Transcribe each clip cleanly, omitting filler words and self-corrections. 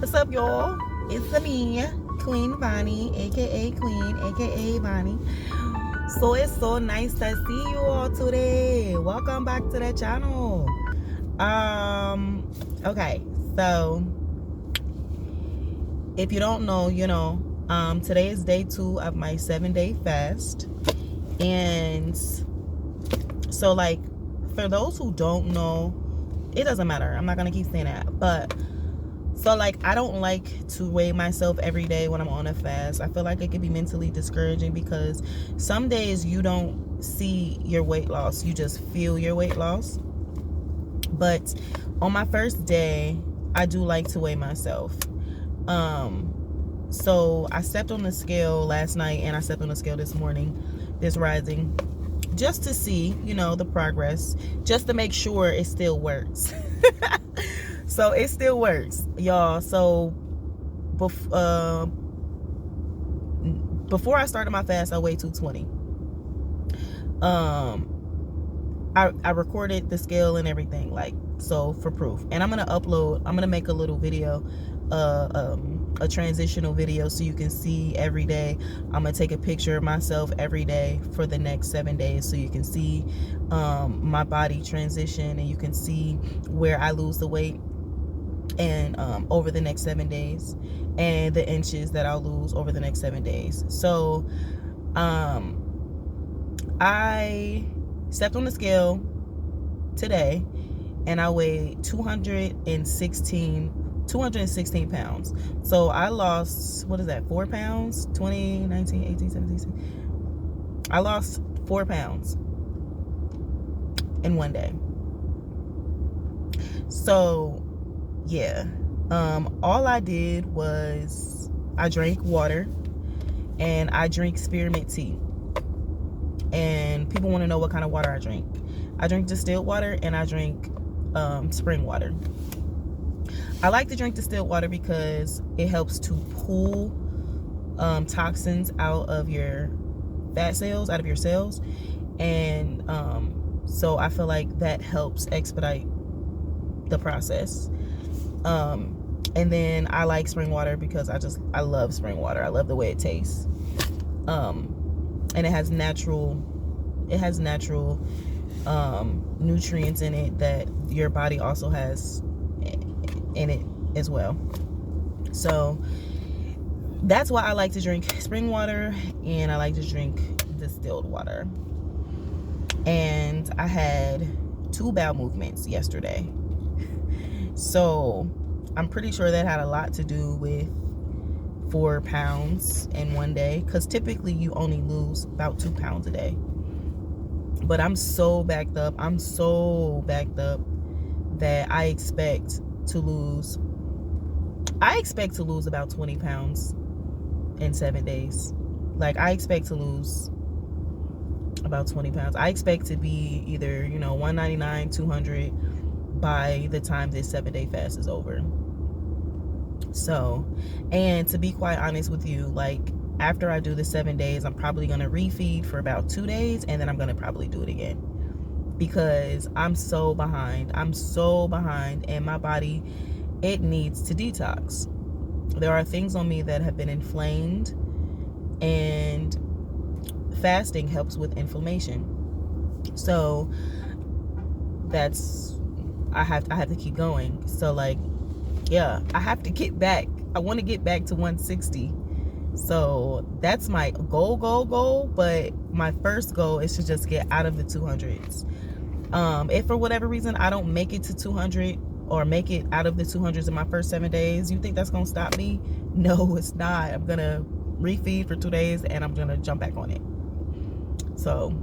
What's up, y'all? It's me, Queen Bonnie, aka Queen, aka Bonnie. So it's so nice to see you all today. Welcome back to the channel. Okay, so if you don't know, you know, today is day 2 of my 7-day fast. And so, like, for those who don't know, it doesn't matter. I'm not gonna keep saying that, but so, like, I don't like to weigh myself every day when I'm on a fast. I feel like it can be mentally discouraging because some days you don't see your weight loss, you just feel your weight loss. But on my first day, I do like to weigh myself. So I stepped on the scale last night and I stepped on the scale this morning, this rising, just to see, you know, the progress, just to make sure it still works. So it still works, y'all. So before I started my fast, I weighed 220. I recorded the scale and everything, like, so for proof. And I'm gonna make a little video, a transitional video, so you can see every day. I'm gonna take a picture of myself every day for the next 7 days, so you can see my body transition, and you can see where I lose the weight and over the next 7 days, and the inches that I'll lose over the next 7 days. So I stepped on the scale today and I weighed 216 pounds. So I lost, what is that, 4 pounds? 20, 19, 18, 17. I lost 4 pounds in one day. So yeah, all I did was I drank water and I drink spearmint tea. And people want to know what kind of water I drink. I drink distilled water and I drink spring water. I like to drink distilled water because it helps to pull toxins out of your fat cells, out of your cells. And so I feel like that helps expedite the process. And then I like spring water because I love spring water. I love the way it tastes. And it has natural nutrients in it that your body also has in it as well. So that's why I like to drink spring water, and I like to drink distilled water. And I had 2 bowel movements yesterday. So I'm pretty sure that had a lot to do with 4 pounds in one day, because typically you only lose about 2 pounds a day. But I'm so backed up that I expect to lose about 20 pounds in 7 days. Like, I expect to lose about 20 pounds. I expect to be either, 199, 200 by the time this 7-day fast is over. So, and to be quite honest with you, like, after I do the 7 days, I'm probably going to refeed for about 2 days, and then I'm going to probably do it again, because I'm so behind, and my body, it needs to detox. There are things on me that have been inflamed, and fasting helps with inflammation. So I have to keep going. So, like, yeah, I have to get back. I want to get back to 160. So that's my goal. But my first goal is to just get out of the 200s. If for whatever reason I don't make it to 200 or make it out of the 200s in my first 7 days, you think that's gonna stop me? No, it's not. I'm gonna refeed for 2 days and I'm gonna jump back on it. So,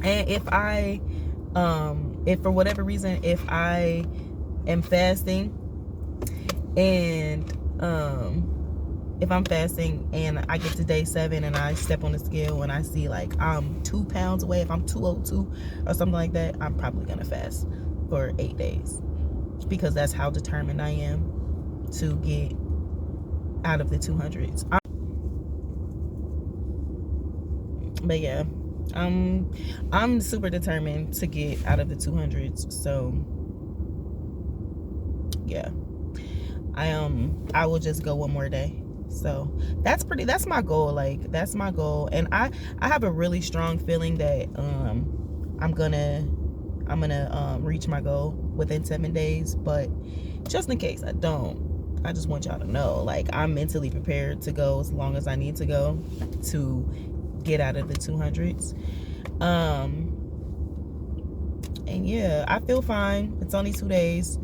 and if for whatever reason, if I am fasting and if I'm fasting and I get to day 7 and I step on the scale and I see, like, I'm 2 pounds away, if I'm 202 or something like that, I'm probably gonna fast for 8 days, because that's how determined I am to get out of the 200s. But yeah, I'm super determined to get out of the 200s. So yeah, I will just go one more day. So that's my goal. Like, that's my goal. And I have a really strong feeling that I'm gonna reach my goal within 7 days. But just in case I don't, I just want y'all to know, like, I'm mentally prepared to go as long as I need to go to get out of the 200s. And yeah, I feel fine. It's only 2 days.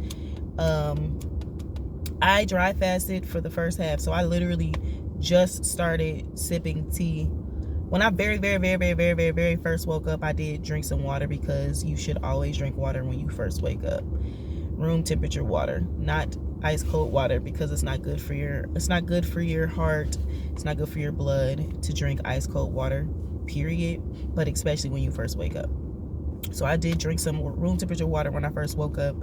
I dry fasted for the first half, so I literally just started sipping tea. When I very first woke up, I did drink some water, because you should always drink water when you first wake up. Room temperature water, not ice cold water, because it's not good for your heart, it's not good for your blood to drink ice cold water, period, but especially when you first wake up. So I did drink some room temperature water when I first woke up.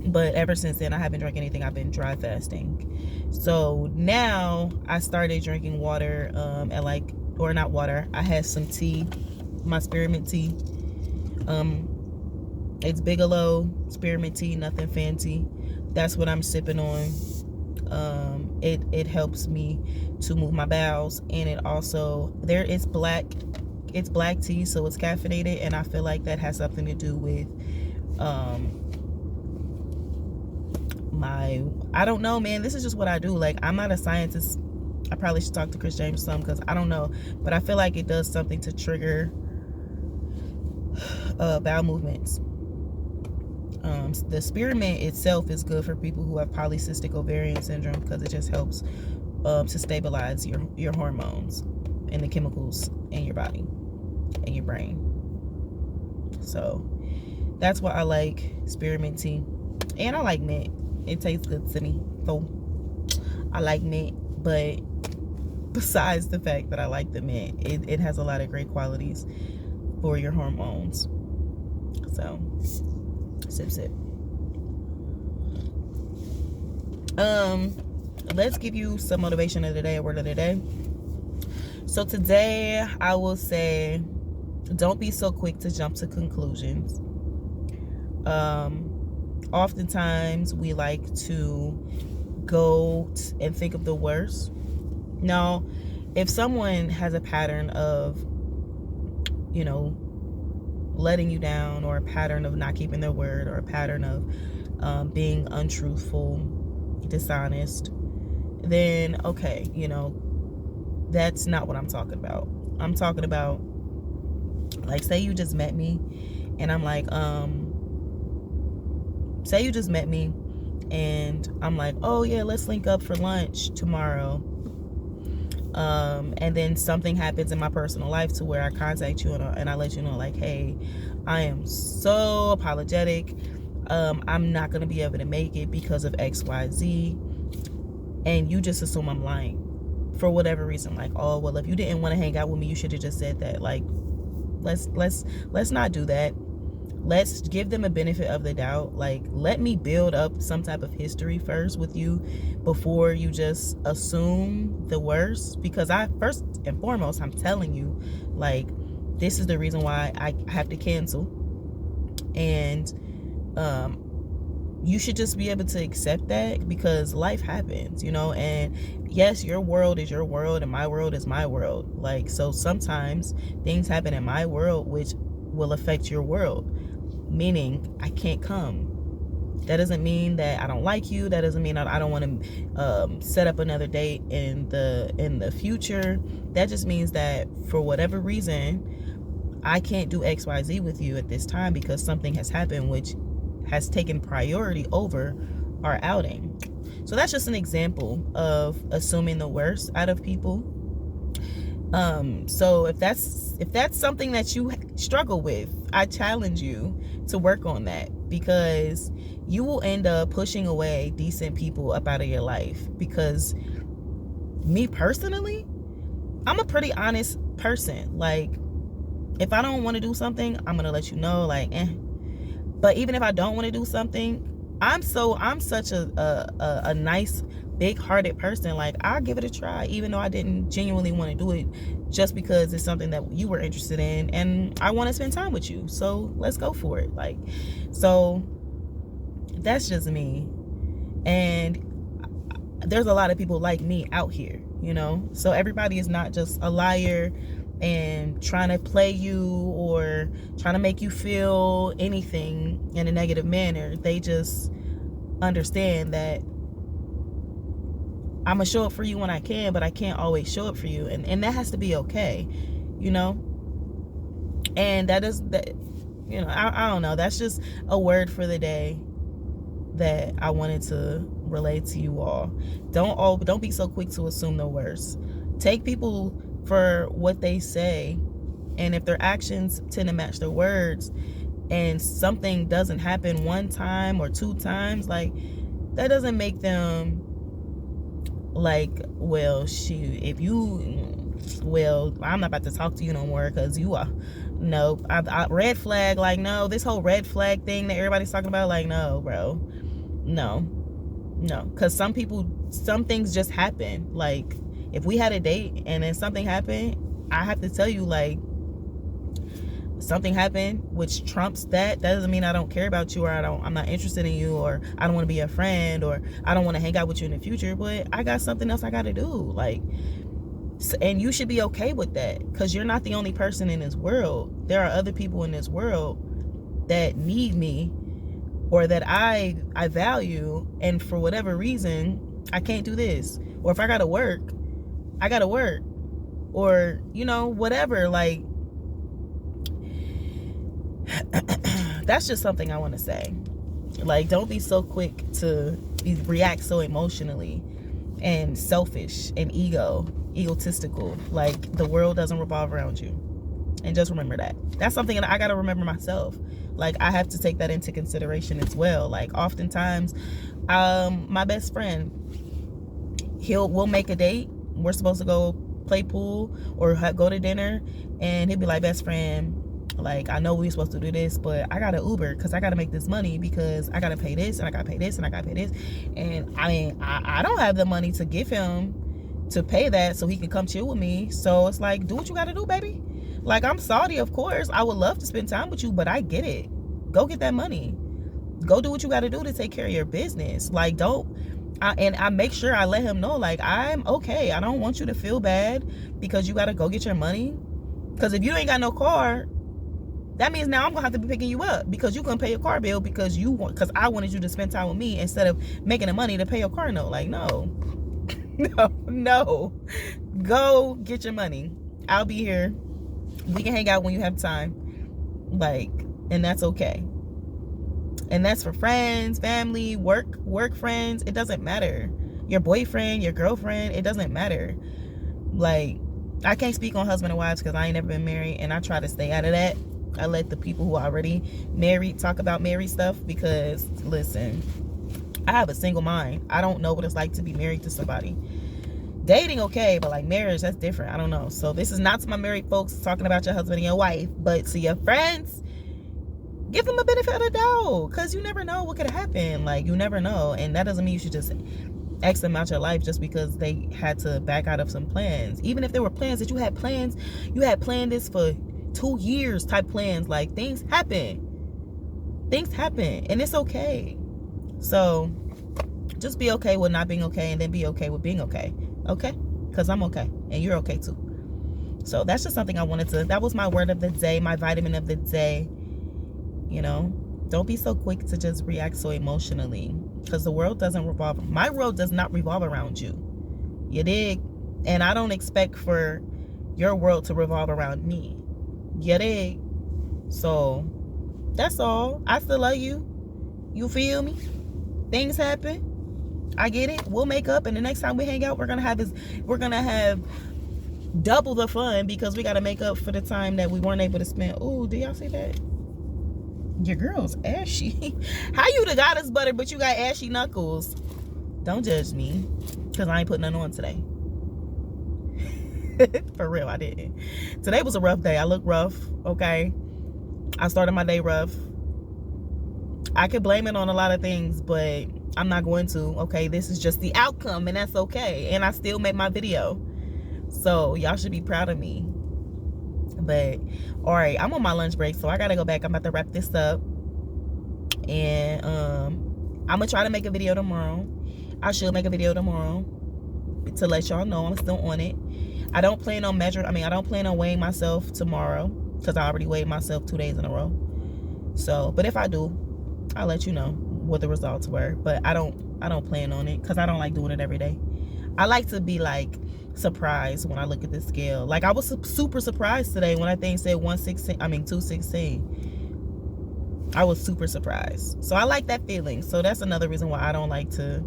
But ever since then, I haven't drank anything. I've been dry fasting. So now I started drinking water not water. I had some tea, my spearmint tea. It's Bigelow spearmint tea, nothing fancy. That's what I'm sipping on. It helps me to move my bowels, and it also it's black tea, so it's caffeinated, and I feel like that has something to do with I don't know, man. This is just what I do. Like, I'm not a scientist. I probably should talk to Chris James some, because I don't know, but I feel like it does something to trigger bowel movements. The spearmint itself is good for people who have polycystic ovarian syndrome, because it just helps to stabilize your hormones and the chemicals in your body and your brain. So that's why I like spearmint tea, and I like mint. It tastes good to me, so I like mint. But besides the fact that I like the mint, it has a lot of great qualities for your hormones. So sip sip. Let's give you some motivation of the day, a word of the day. So today I will say, don't be so quick to jump to conclusions. Oftentimes we like to go and think of the worst. Now, if someone has a pattern of, letting you down, or a pattern of not keeping their word, or a pattern of being untruthful, dishonest, then okay, that's not what I'm talking about. I'm talking about, like, say you just met me, and I'm like, say you just met me, and I'm like, oh yeah, let's link up for lunch tomorrow. And then something happens in my personal life to where I contact you, and I let you know, like, hey, I am so apologetic. I'm not going to be able to make it because of XYZ. And you just assume I'm lying for whatever reason. Like, oh, well, if you didn't want to hang out with me, you should have just said that. Like, let's not do that. Let's give them a benefit of the doubt. Like, let me build up some type of history first with you before you just assume the worst. Because first and foremost, I'm telling you, like, this is the reason why I have to cancel. And you should just be able to accept that, because life happens, and yes, your world is your world and my world is my world. Like, so sometimes things happen in my world which will affect your world, meaning I can't come. That doesn't mean that I don't like you. That doesn't mean I don't want to set up another date in the future. That just means that for whatever reason, I can't do XYZ with you at this time, because something has happened which has taken priority over our outing. So that's just an example of assuming the worst out of people. So if that's something that you struggle with, I challenge you to work on that, because you will end up pushing away decent people up out of your life. Because me personally, I'm a pretty honest person. Like, if I don't want to do something, I'm gonna let you know, like, But even if I don't want to do something, I'm such a nice, big-hearted person. Like, I'll give it a try, even though I didn't genuinely want to do it, just because it's something that you were interested in, and I want to spend time with you. So let's go for it. Like, so that's just me. And there's a lot of people like me out here, you know? So everybody is not just a liar and trying to play you or trying to make you feel anything in a negative manner. They just understand that I'm gonna show up for you when I can, but I can't always show up for you, and that has to be okay, you know. And that is that, you know, I don't know, that's just a word for the day that I wanted to relay to you all. Don't be so quick to assume the worst. Take people for what they say, and if their actions tend to match their words and something doesn't happen one time or two times, like, that doesn't make them like, well, shoot, if you, well, I'm not about to talk to you no more because you are, no, I red flag. Like, no, this whole red flag thing that everybody's talking about, like, no, bro, no, because some things just happen. Like, if we had a date and then something happened, I have to tell you, like, something happened which trumps that. That doesn't mean I don't care about you, or I'm not interested in you, or I don't want to be a friend, or I don't want to hang out with you in the future, but I got something else I got to do. Like, and you should be okay with that, because you're not the only person in this world. There are other people in this world that need me, or that I value, and for whatever reason I can't do this, or if I gotta work, I gotta work, or, you know, whatever. Like, that's just something I want to say. Like, don't be so quick to react so emotionally and selfish and egotistical. Like, the world doesn't revolve around you. And just remember that. That's something that I got to remember myself. Like, I have to take that into consideration as well. Like, oftentimes, my best friend, we'll make a date. We're supposed to go play pool or go to dinner, and he'll be like, best friend, like, I know we're supposed to do this, but I gotta Uber because I gotta make this money, because I gotta pay this and I gotta pay this and I gotta pay this. And I mean, I don't have the money to give him to pay that so he can come chill with me. So it's like, do what you gotta do, baby. Like, I'm sorry, of course, I would love to spend time with you, but I get it. Go get that money. Go do what you gotta do to take care of your business. Like, I make sure I let him know, like, I'm okay. I don't want you to feel bad because you gotta go get your money. Because if you ain't got no car, that means now I'm gonna have to be picking you up because you couldn't pay your car bill because I wanted you to spend time with me instead of making the money to pay your car note. Like, no. No. Go get your money. I'll be here. We can hang out when you have time. Like, and that's okay. And that's for friends, family, work friends. It doesn't matter. Your boyfriend, your girlfriend, it doesn't matter. Like, I can't speak on husband and wives because I ain't never been married, and I try to stay out of that. I let the people who are already married talk about married stuff, because, listen, I have a single mind. I don't know what it's like to be married to somebody. Dating, okay, but like marriage, that's different. I don't know. So this is not to my married folks talking about your husband and your wife, but to your friends, give them a benefit of the doubt, because you never know what could happen. Like, you never know. And that doesn't mean you should just X them out your life just because they had to back out of some plans. Even if there were plans that you had planned this for 2 years type plans. Like, things happen, and it's okay. So just be okay with not being okay, and then be okay with being okay. Because I'm okay, and you're okay too. So that's just something I wanted to, that was my word of the day, my vitamin of the day. You know, don't be so quick to just react so emotionally, because the world doesn't revolve, my world does not revolve around you. You dig? And I don't expect for your world to revolve around me. You dig? So that's all. I still love you. You feel me? Things happen. I get it. We'll make up, and the next time we hang out, we're gonna have double the fun, because we gotta make up for the time that we weren't able to spend. Ooh, do y'all see that? Your girl's ashy. How you the goddess butter, but you got ashy knuckles? Don't judge me, because I ain't putting none on today. For real, I didn't. Today was a rough day. I look rough, okay? I started my day rough. I could blame it on a lot of things, but I'm not going to, okay? This is just the outcome, and that's okay. And I still made my video. So y'all should be proud of me. But, all right, I'm on my lunch break, so I got to go back. I'm about to wrap this up. And I'm gonna try to make a video tomorrow. I should make a video tomorrow to let y'all know I'm still on it. I don't plan on weighing myself tomorrow because I already weighed myself 2 days in a row. So, but if I do, I'll let you know what the results were. But I don't plan on it because I don't like doing it every day. I like to be like surprised when I look at the scale. Like I was super surprised today when I think said 216. I was super surprised. So I like that feeling. So that's another reason why I don't like to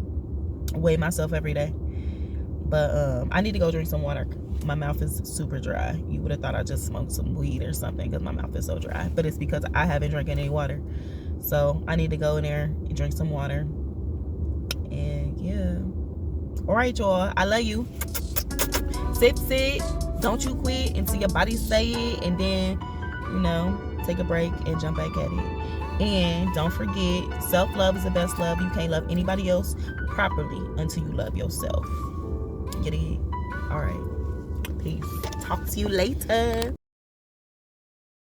weigh myself every day. But I need to go drink some water. My mouth is super dry. You would have thought I just smoked some weed or something because my mouth is so dry. But it's because I haven't drank any water. So I need to go in there and drink some water. And yeah. All right, y'all. I love you. Sip, sip. Don't you quit until your body say it. And then, take a break and jump back at it. And don't forget, self-love is the best love. You can't love anybody else properly until you love yourself. Get it? All right. Peace. Talk to you later.